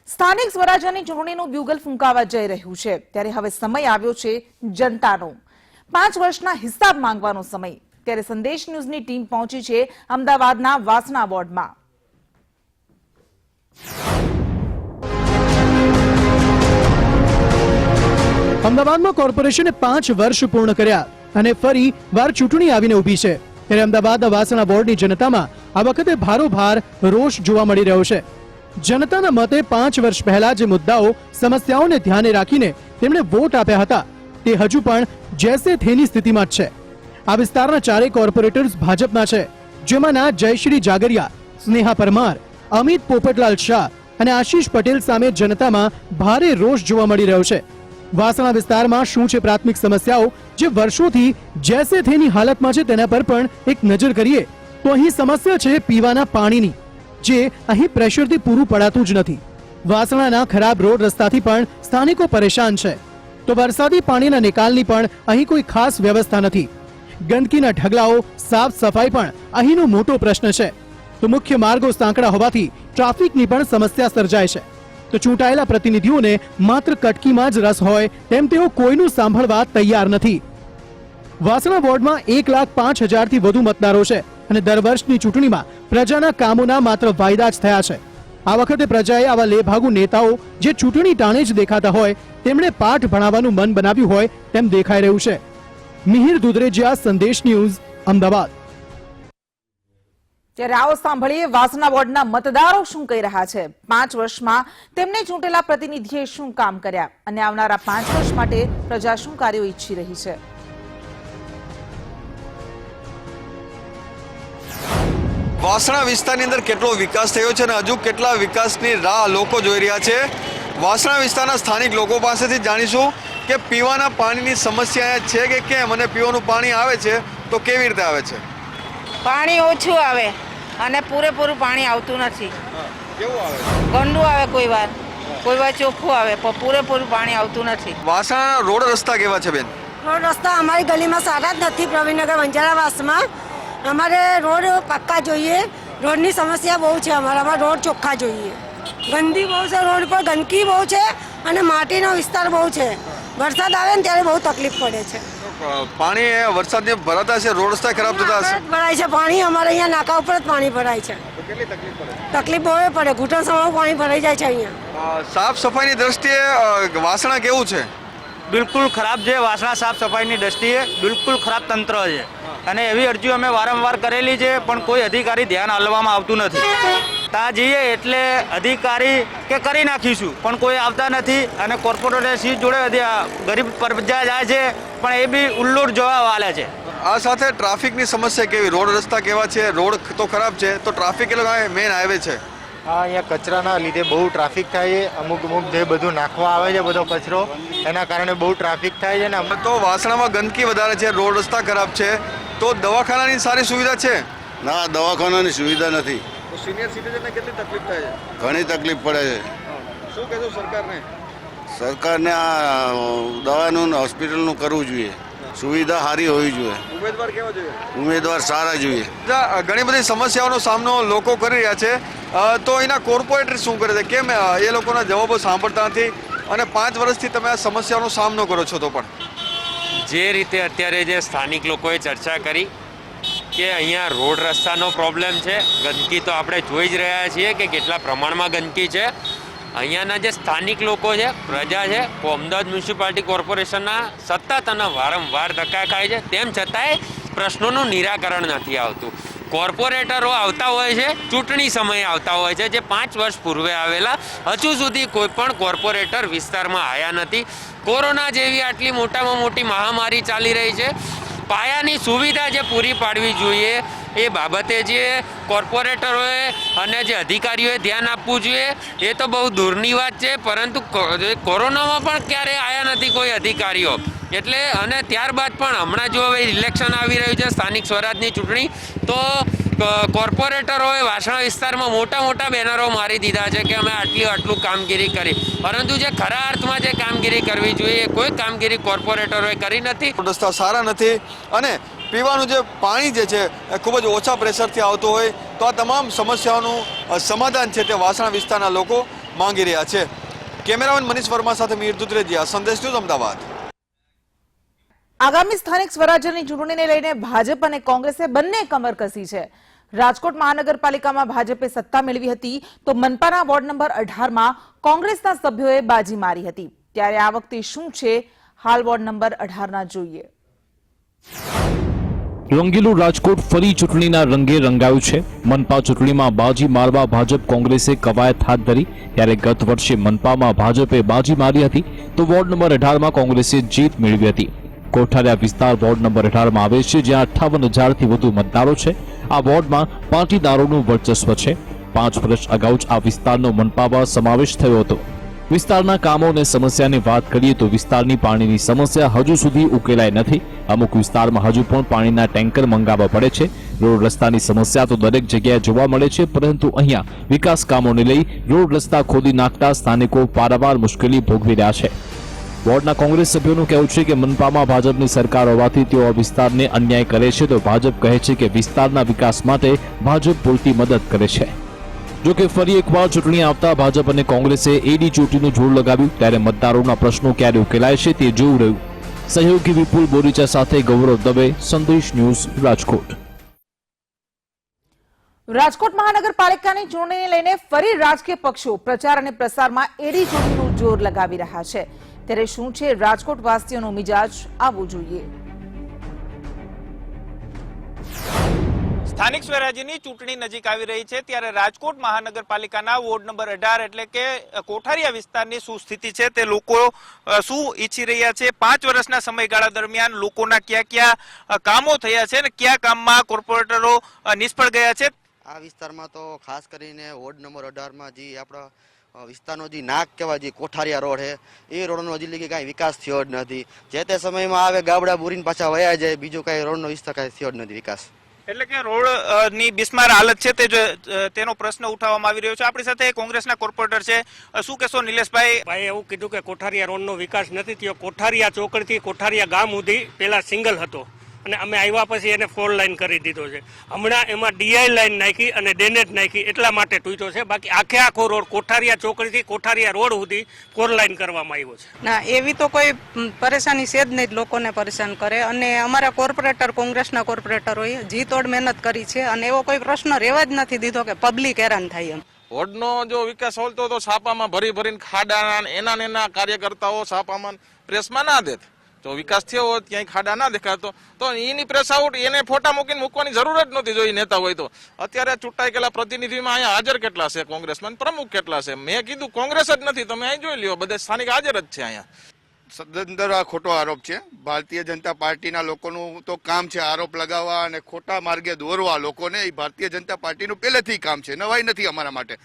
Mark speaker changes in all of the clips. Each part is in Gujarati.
Speaker 1: સ્થાનિક સ્વરાજ્યની ચૂંટણીનું બ્યુગલ ફૂંકાવા જઈ રહ્યું છે ત્યારે હવે સમય આવ્યો છે જનતાનો 5 વર્ષના હિસાબ માંગવાનો સમય। ત્યારે સંદેશ ન્યૂઝની ટીમ પહોંચી છે અમદાવાદના વાસણા વોર્ડમાં।
Speaker 2: અમદાવાદમાં કોર્પોરેશને 5 વર્ષ પૂર્ણ કર્યા અને ફરી વાર ચૂંટણી આવીને ઊભી છે ત્યારે અમદાવાદના વાસણા વોર્ડની જનતામાં આ વખતે ભારોભાર રોષ જોવા મળી રહ્યો છે। જનતાના મતે 5 વર્ષ પહેલા જે મુદ્દાઓ સમસ્યાઓને ધ્યાને રાખીને તેમણે વોટ આપ્યા હતા તે હજુ પણ જેસે થેની સ્થિતિમાં જ છે। આ વિસ્તારના 4 કોર્પોરેટર્સ ભાજપના છે, જેમાંના જયશ્રી જાગરિયા, સ્નેહા પરમાર, અમિત પોપટલાલ શાહ અને આશીષ પટેલ સામે જનતામાં ભારે રોષ જોવા મળી રહ્યો છે। વાસણા વિસ્તારમાં શું છે પ્રાથમિક સમસ્યાઓ જે વર્ષોથી જેસે થેની હાલતમાં છે તેના પર પણ એક નજર કરીએ તો અહીં સમસ્યા છે પીવાના પાણીની, જે અહીં પ્રેશરથી પૂરું પડાતું જ નથી। વાસણાના ખરાબ રોડ રસ્તાથી પણ સ્થાનિકો પરેશાન છે તો વરસાદી પાણીના નિકાલની પણ અહીં કોઈ ખાસ વ્યવસ્થા નથી। ગંદકીના ઢગલાઓ, સાફ સફાઈ પણ અહીંનો મોટો પ્રશ્ન છે તો મુખ્ય માર્ગો સાંકડા હોવાથી ટ્રાફિકની પણ સમસ્યા સર્જાય છે તો ચૂંટાયેલા પ્રતિનિધિઓને માત્ર કટકીમાં જ રસ હોય તેમ તેઓ કોઈનું સાંભળવા તૈયાર નથી। વાસણા વોર્ડમાં 1,05,000 થી વધુ મતદારો છે અને દર વર્ષની ચૂંટણીમાં પ્રજાના કામોના માત્ર વાયદા જ થયા છે। આ વખતે પ્રજાએ આવા લેભાગુ નેતાઓ જે ચૂંટણી ટાણે જ દેખાતા હોય તેમણે પાઠ ભણાવવાનું મન બનાવ્યું હોય તેમ દેખાઈ રહ્યું છે। મિહિર દુધરેજિયા, સંદેશ ન્યૂઝ, અમદાવાદ।
Speaker 1: ત્યારે આવો સાંભળીએ વાસણા વોર્ડના મતદારો શું કહી રહ્યા છે। 5 વર્ષમાં તેમને ચૂંટેલા પ્રતિનિધિએ શું કામ કર્યા અને આવનારા 5 વર્ષ માટે પ્રજા શું કાર્યો ઈચ્છી રહી છે।
Speaker 3: વાસણા વિસ્તારની અંદર કેટલો વિકાસ થયો છે અને હજુ કેટલા વિકાસની રાહ લોકો જોઈ રહ્યા છે। વાસણા વિસ્તારના સ્થાનિક લોકો પાસેથી જાણીશું કે પીવાના પાણીની સમસ્યા છે કે કેમ અને પીવાનું પાણી આવે છે તો કેવી રીતે આવે છે।
Speaker 4: પાણી ઓછું આવે અને પૂરેપૂરું પાણી આવતું નથી।
Speaker 3: કેવું આવે?
Speaker 4: ગંદુ આવે, કોઈ વાર ચોખ્ખું આવે પણ પૂરેપૂરું પાણી આવતું નથી।
Speaker 3: વાસણાના રોડ રસ્તા કેવા છે બેન?
Speaker 5: રોડ રસ્તા અમારી ગલીમાં સારા જ નથી। પ્રવીણનગર વંજારાવાસમાં અમારે રોડ પક્કા જોઈએ। રોડની સમસ્યા બહુ છે અમારામાં, રોડ ચોખ્ખા જોઈએ। ગંદકી બહુ છે, રોડ પર ગંદકી બહુ છે અને માટીનો વિસ્તાર બહુ છે। વરસાદ આવે ને ત્યારે બહુ તકલીફ પડે છે।
Speaker 3: પાણી વરસાદને ભરાતા છે, રોડ રસ્તા ખરાબ થતા હશે?
Speaker 5: ભરાય છે પાણી, અમારે અહીંયા નાકા ઉપર જ પાણી ભરાય છે।
Speaker 3: કેટલી તકલીફ પડે?
Speaker 5: તકલીફ બહુ પડે, ઘૂંટણ સમા પાણી ભરાઈ જાય છે અહીંયા।
Speaker 3: સાફ સફાઈની દ્રષ્ટિએ વાસણા કેવું છે?
Speaker 6: બિલકુલ ખરાબ છે। વાસણા સાફ સફાઈની દ્રષ્ટિએ બિલકુલ ખરાબ તંત્ર છે અને એવી અરજીઓ અમે વારંવાર કરેલી છે પણ કોઈ અધિકારી ધ્યાન આપવામાં આવતું નથી। ત્યાં જઈએ એટલે અધિકારી કે કરી નાખીશું પણ કોઈ આવતા નથી અને કોર્પોરેટર સીટ જોડે ગરીબ પ્રજા જાય છે પણ એ બી ઉલ્લુડ જવાબ આલે છે।
Speaker 3: આ સાથે ટ્રાફિકની સમસ્યા કેવી? રોડ રસ્તા કેવા છે? રોડ તો ખરાબ છે તો ટ્રાફિક એ લોકો મેઇન હાઈવે છે।
Speaker 7: અહીંયા કચરાના લીધે બહુ ટ્રાફિક થાય છે। અમુક જે બધું નાખવા આવે છે બધો કચરો, એના કારણે બહુ ટ્રાફિક થાય છે ને
Speaker 3: તો વાસણામાં ગંદકી વધારે છે, રોડ રસ્તા ખરાબ છે તો દવાખાનાની સારી સુવિધા છે?
Speaker 8: ના, દવાખાનાની સુવિધા નથી।
Speaker 3: તો સિનિયર સિટીઝનને કેટલી તકલીફ થાય છે?
Speaker 8: ઘણી તકલીફ પડે છે।
Speaker 3: શું કહેશો સરકારને?
Speaker 8: સરકારને આ દવાનું ને હોસ્પિટલનું કરવું જોઈએ, સુવિધા સારી હોવી જોઈએ।
Speaker 3: ઉમેદવાર કેવા જોઈએ?
Speaker 8: ઉમેદવાર સારા જોઈએ।
Speaker 3: ઘણી બધી સમસ્યાઓનો સામનો લોકો કરી રહ્યા છે તો એના કોર્પોરેટર શું કરે છે? કેમ એ લોકોના જવાબો સાંભળતા નથી અને 5 વર્ષથી તમે આ સમસ્યાનો સામનો કરો છો તો પણ?
Speaker 9: જે રીતે અત્યારે જે સ્થાનિક લોકોએ ચર્ચા કરી કે અહીંયા રોડ રસ્તાનો પ્રોબ્લેમ છે, ગંદકી તો આપણે જોઈ જ રહ્યા છીએ કે કેટલા પ્રમાણમાં ગંદકી છે। અહીંયાના જે સ્થાનિક લોકો છે, પ્રજા છે, અમદાવાદ મ્યુનિસિપાલિટી કોર્પોરેશનના સતત અને વારંવાર ધક્કા ખાય છે તેમ છતાંય પ્રશ્નોનું નિરાકરણ નથી આવતું। કોર્પોરેટરો આવતા હોય છે, ચૂંટણી સમયે આવતા હોય છે, જે 5 વર્ષ પૂર્વે આવેલા, હજુ સુધી કોઈ પણ કોર્પોરેટર વિસ્તારમાં આવ્યા નથી। કોરોના જેવી આટલી મોટામાં મોટી મહામારી ચાલી રહી છે, પાયાની સુવિધા જે પૂરી પાડવી જોઈએ એ બાબતે જે કોર્પોરેટરોએ અને જે અધિકારીઓએ ધ્યાન આપવું જોઈએ એ તો બહુ દૂરની વાત છે, પરંતુ કોરોનામાં પણ ક્યારેય આવ્યા નથી કોઈ અધિકારીઓ। એટલે અને ત્યારબાદ પણ હમણાં જો હવે ઇલેક્શન આવી રહ્યું છે, સ્થાનિક સ્વરાજની ચૂંટણી, તો કોર્પોરેટરોએ વાસણા વિસ્તારમાં મોટા બેનરો મારી દીધા છે કે અમે આટલું કામગીરી કરી, પરંતુ જે ખરા અર્થમાં જે કામગીરી કરવી જોઈએ કોઈ કામગીરી કોર્પોરેટરોએ કરી નથી।
Speaker 3: રસ્તા સારા નથી અને પીવાનું જે પાણી જે છે એ ખૂબ જ ઓછા પ્રેશરથી આવતું હોય તો આ તમામ સમસ્યાઓનું સમાધાન છે તે વાસણા વિસ્તારના લોકો માંગી રહ્યા છે. કેમેરામેન મનીષ વર્મા સાથે મીર દુધરેજિયા, સંદેશ ન્યૂઝ, અમદાવાદ.
Speaker 1: આગામી સ્થાનિક સ્વરાજ્યની ચૂંટણીને લઈને ભાજપ અને કોંગ્રેસે બંને કમર કસી છે. રાજકોટ મહાનગરપાલિકામાં ભાજપે સત્તા મેળવી હતી તો મનપાના વોર્ડ નંબર 18માં કોંગ્રેસના સભ્યોએ બાજી મારી હતી. ત્યારે આ વખતે શું છે, હાલ વોર્ડ નંબર 18ના જોઈએ.
Speaker 10: રંગીલું રાજકોટ ફરી ચૂંટણીના રંગે રંગાયું છે. મનપા ચૂંટણીમાં બાજી મારવા ભાજપ કોંગ્રેસે કવાયત હાથ ધરી. ત્યારે ગત વર્ષે મનપામાં ભાજપે બાજી મારી હતી તો વોર્ડ નંબર 18માં કોંગ્રેસે જીત મેળવી હતી. કોઠારિયા વિસ્તાર વોર્ડ નંબર 18માં આવે છે, જ્યાં 58,000થી વધુ મતદારો છે. આ વોર્ડમાં પાટીદારોનું વર્ચસ્વ છે. 5 વર્ષ અગાઉ જ આ વિસ્તારનો મનપામાં સમાવેશ થયો હતો. વિસ્તારના કામો અને સમસ્યાની વાત કરીએ તો વિસ્તારની પાણીની સમસ્યા હજુ સુધી ઉકેલાઈ નથી. અમુક વિસ્તારમાં હજુ પણ પાણીના ટેન્કર મંગાવવા પડે છે. રોડ રસ્તાની સમસ્યા તો દરેક જગ્યાએ જોવા મળે છે, પરંતુ અહીંયા વિકાસ કામોને લઈ રોડ રસ્તા ખોદી નાખતા સ્થાનિકો પારાવાર મુશ્કેલી ભોગવી રહ્યા છે. વોર્ડના કોંગ્રેસ સભ્યોનું કહેવું છે કે મનપામાં ભાજપની સરકાર હોવાથી તેઓ આ વિસ્તારને અન્યાય કરે છે, તો ભાજપ કહે છે કે વિસ્તારના વિકાસ માટે ભાજપ પૂરતી મદદ કરે છે. જો કે ફરી એકવાર ચૂંટણી આવતા ભાજપ અને કોંગ્રેસે એડી ચોટીનું જોર લગાવ્યું. ત્યારે મતદારોના પ્રશ્નો ક્યારે ઉકેલાય છે તે જોવું રહ્યું. સહયોગી વિપુલ બોરીચા સાથે ગૌરવ દવે, સંદેશ ન્યૂઝ, રાજકોટ.
Speaker 1: રાજકોટ મહાનગરપાલિકાની ચૂંટણીને લઈને ફરી રાજકીય પક્ષો પ્રચાર અને પ્રસારમાં એડી ચોટીનું જોર લગાવી રહ્યા છે. ત્યારે શું છે રાજકોટ વાસીઓનો મિજાજ, આવવું જોઈએ.
Speaker 11: સ્થાનિક સ્વરાજ્યની ચૂંટણી નજીક આવી રહી છે, ત્યારે રાજકોટ મહાનગરપાલિકાના વોર્ડ નંબર 18 એટલે કે કોઠારિયા વિસ્તારની શું સ્થિતિ છે, તે લોકો શું ઈચ્છી રહ્યા છે, 5 વર્ષના સમયગાળા દરમિયાન લોકોના કયા કયા કામો થયા છે અને કયા કામમાં કોર્પોરેટરો નિષ્ફળ ગયા છે.
Speaker 12: આ વિસ્તારમાં તો ખાસ કરીને વોર્ડ નંબર 18માં જે આપણા વિસ્તારનો જે નાક કહેવાય, જે કોઠારિયા રોડ છે, એ રોડનો હજી લગી કાંઈ વિકાસ થયો જ નથી. જે તે સમયમાં આવે ગાબડા બુરીને પાછા વયા જાય, બીજો કાંઈ રોડનો વિસ્તાર કાંઈ થયો જ નથી વિકાસ.
Speaker 11: એટલે કે રોડની બિસ્માર હાલત છે, તેનો પ્રશ્ન ઉઠાવવામાં આવી રહ્યો છે. આપણી સાથે કોંગ્રેસના કોર્પોરેટર છે, શું કહેશો નિલેશભાઈ?
Speaker 13: ભાઈ એવું કીધું કે કોઠારિયા રોડનો વિકાસ નથી થયો. કોઠારિયા ચોકડીથી કોઠારિયા ગામ સુધી પેલા સિંગલ હતો અને અમે આવ્યા પછી એને 4 લાઈન કરી દીધો છે. હમણાં એમાં ડીઆઈ લાઈન નાખી અને ડેનેટ નાખી, એટલા માટે તૂટ્યો છે. બાકી આખો રોડ કોઠારિયા ચોકડીથી કોઠારિયા રોડ સુધી 4 લાઈન કરવામાં આવ્યો છે.
Speaker 4: ના, એવી તો કોઈ પરેશાની છે જ નહીં, લોકોને પરેશાન કરે. અને અમારા કોર્પોરેટર, કોંગ્રેસના કોર્પોરેટરોએ જીતોડ મહેનત કરી છે અને એવો કોઈ પ્રશ્ન રહેવા જ નથી દીધો કે પબ્લિક હેરાન થાય. એમ
Speaker 14: વોર્ડનો જો વિકાસ હોતો તો છાપામાં ભરી ખાડા એના કાર્યકર્તાઓ છાપામાં પ્રેસમાં ના દેત. જો વિકાસ થયો હોત, ક્યાંય ખાડા ના દેખાતો તો એની પ્રેસ આઉટ એને ફોટા મૂકવાની જરૂર જ નહોતી. જો એ નેતા હોય તો અત્યારે ચૂંટાઈ ગયેલા પ્રતિનિધિમાં અહીંયા હાજર કેટલા છે કોંગ્રેસમાં, પ્રમુખ કેટલા છે? મેં કીધું કોંગ્રેસ જ નથી, તમે અહીં જોઈ લ્યો, બધા સ્થાનિક હાજર જ છે અહીંયા.
Speaker 8: સદંતર આ ખોટો આરોપ છે. ભારતીય જનતા પાર્ટીના લોકોનું તો કામ છે આરોપ લગાવવા અને ખોટા માર્ગે દોરવા લોકોને. એ ભારતીય જનતા પાર્ટીનું પહેલેથી કામ છે, નવાઈ નથી અમારા માટે.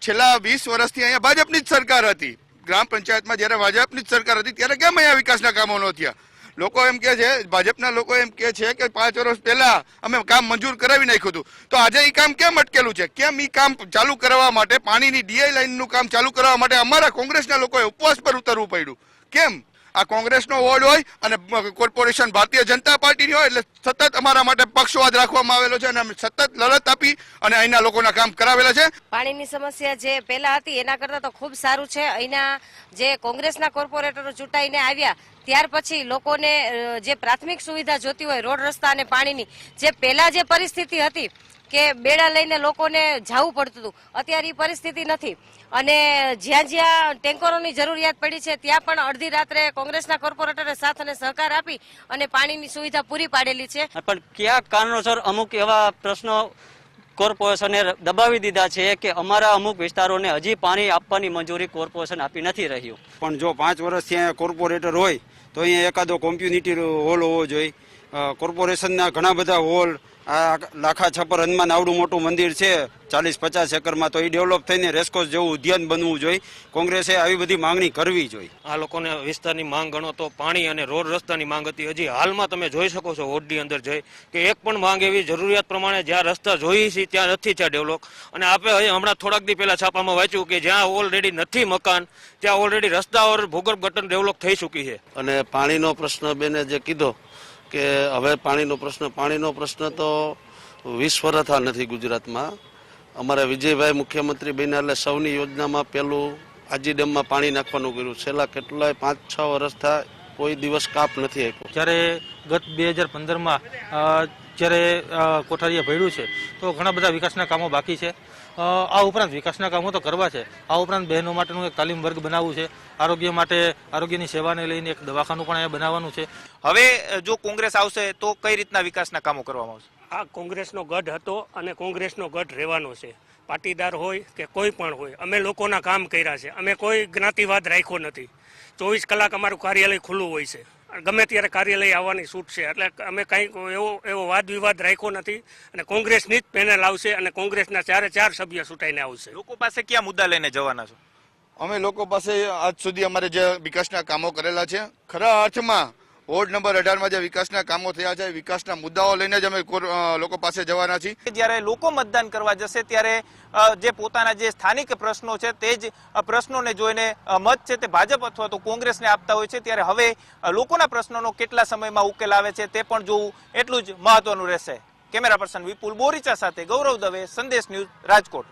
Speaker 8: છેલ્લા 20 વર્ષથી અહીંયા ભાજપની જ સરકાર હતી. ગ્રામ પંચાયતમાં જ્યારે ભાજપની જ સરકાર હતી ત્યારે કેમ અહીંયા વિકાસના કામો ન થયા? લોકો એમ કે છે, ભાજપના લોકો એમ કે છે કે 5 વર્ષ પહેલા અમે કામ મંજૂર કરાવી નાખ્યું હતું, તો આજે એ કામ કેમ અટકેલું છે? કેમ એ કામ ચાલુ કરવા માટે, પાણીની ડીઆઈ લાઈનનું કામ ચાલુ કરવા માટે અમારા કોંગ્રેસના લોકોએ ઉપવાસ પર ઉતરવું પડ્યું? કેમ? આ કોંગ્રેસનો વોર્ડ હોય અને કોર્પોરેશન ભારતીય જનતા પાર્ટીની હોય એટલે સતત અમારા માટે પક્ષવાદ રાખવામાં આવેલો છે અને અમે સતત લડત આપી અને અહીંના લોકોના કામ કરાવેલા છે.
Speaker 5: પાણીની સમસ્યા જે પહેલા હતી એના કરતાં તો ખૂબ સારું છે. અહીંના જે કોંગ્રેસના કોર્પોરેટરો ચૂંટાઈને આવ્યા ત્યાર પછી લોકોને જે પ્રાથમિક સુવિધા જોતી હોય, રોડ રસ્તા અને પાણીની, જે પહેલા જે પરિસ્થિતિ હતી કે બેડા લઈને લોકોને જવું પડતું હતું, અત્યારે એ પરિસ્થિતિ નથી. અને જ્યાં ટેન્કરોની જરૂરિયાત પડી છે ત્યાં પણ અડધી રાત્રે કોંગ્રેસના કોર્પોરેટરે સાથ અને સહકાર આપી અને પાણીની સુવિધા પૂરી પાડેલી છે.
Speaker 6: પણ કયા કારણોસર અમુક એવા પ્રશ્નો કોર્પોરેશને દબાવી દીધા છે કે અમારા અમુક વિસ્તારોને હજી પાણી આપવાની મંજૂરી કોર્પોરેશન આપી નથી રહ્યું.
Speaker 15: પણ જો 5 વર્ષથી અહીંયા કોર્પોરેટર હોય તો અહીંયા એકાદો કોમ્યુનિટી હોલ હોવો જોઈએ. કોર્પોરેશનના ઘણા બધા હોલ, આ લાખા છપ્પર હનુમાન આવડું મોટું મંદિર છે 40-50 એકરમાં, તો એ ડેવલપ થઈને રેસકોર્સ જેવું ઉદ્યાન બનવું જોઈએ. કોંગ્રેસે આવી બધી માંગણી કરવી જોઈએ.
Speaker 13: આ લોકોને વિસ્તારની માંગ ગણો તો પાણી અને રોડ રસ્તાની માંગ હતી. હજી હાલમાં તમે જોઈ શકો છો વોર્ડની અંદર જઈ કે એક પણ માંગ એવી જરૂરિયાત પ્રમાણે જ્યાં રસ્તા જોઈએ છે ત્યાં નથી થયા ડેવલપ. અને આપણે હમણાં થોડાક દી પહેલા છાપામાં વાંચ્યું કે જ્યાં ઓલરેડી નથી મકાન ત્યાં ઓલરેડી રસ્તાઓ ભૂગર્ભ ગટર ડેવલપ થઈ ચૂકી છે.
Speaker 16: અને પાણીનો પ્રશ્ન બેને જે કીધો કે હવે પાણીનો પ્રશ્ન તો 20 વર્ષ નથી ગુજરાતમાં. અમારા વિજયભાઈ મુખ્યમંત્રી બન્યા એટલે સૌની યોજનામાં પેલું આજી ડેમમાં પાણી નાખવાનું કર્યું. છેલ્લા કેટલાય 5-6 વર્ષથી કોઈ દિવસ કાપ નથી આપ્યો.
Speaker 13: જ્યારે ગત 2015માં જ્યારે કોઠારીયા ભર્યું છે તો ઘણા બધા વિકાસના કામો બાકી છે. આ ઉપરાંત વિકાસના કામો તો કરવા છે. આ ઉપરાંત બહેનો માટેનું એક તાલીમ વર્ગ બનાવવું છે. આરોગ્ય માટે આરોગ્યની સેવાને લઈને એક દવાખાનું પણ અહીંયા બનાવવાનું છે.
Speaker 11: હવે જો કોંગ્રેસ આવશે તો કઈ રીતના વિકાસના કામો કરવામાં આવશે?
Speaker 13: આ કોંગ્રેસનો ગઢ હતો અને કોંગ્રેસનો ગઢ રહેવાનો છે. પાટીદાર હોય કે કોઈ પણ હોય, અમે લોકોના કામ કર્યા છે. અમે કોઈ જ્ઞાતિવાદ રાખ્યો નથી. 24 કલાક અમારું કાર્યાલય ખુલ્લું હોય છે. ગમે ત્યારે કાર્યાલય આવવાની છૂટ છે. એટલે અમે કંઈક એવો વાદ વિવાદ રાખ્યો નથી અને કોંગ્રેસની જ પેનલ આવશે અને કોંગ્રેસના 4 સભ્ય ચૂંટાઈને આવશે.
Speaker 11: લોકો પાસે કયા મુદ્દા લઈને જવાના છો?
Speaker 8: અમે લોકો પાસે આજ સુધી અમારે જે વિકાસના કામો કરેલા છે, ખરા અર્થમાં વોર્ડ નંબર 18માં જે વિકાસના કામો થયા છે, વિકાસના મુદ્દાઓ લઈને જ અમે લોકો પાસે જવાના છીએ.
Speaker 11: જ્યારે લોકો મતદાન કરવા જશે ત્યારે જે પોતાના જે સ્થાનિક પ્રશ્નો છે તે જ પ્રશ્નોને જોઈને મત છે તે ભાજપ અથવા તો કોંગ્રેસને આપતા હોય છે. ત્યારે હવે લોકોના પ્રશ્નોનો કેટલા સમયમાં ઉકેલ આવે છે તે પણ જોવું એટલું જ મહત્વનું રહેશે. કેમેરા પર્સન વિપુલ બોરીચા સાથે ગૌરવ દવે, સંદેશ ન્યૂઝ, રાજકોટ.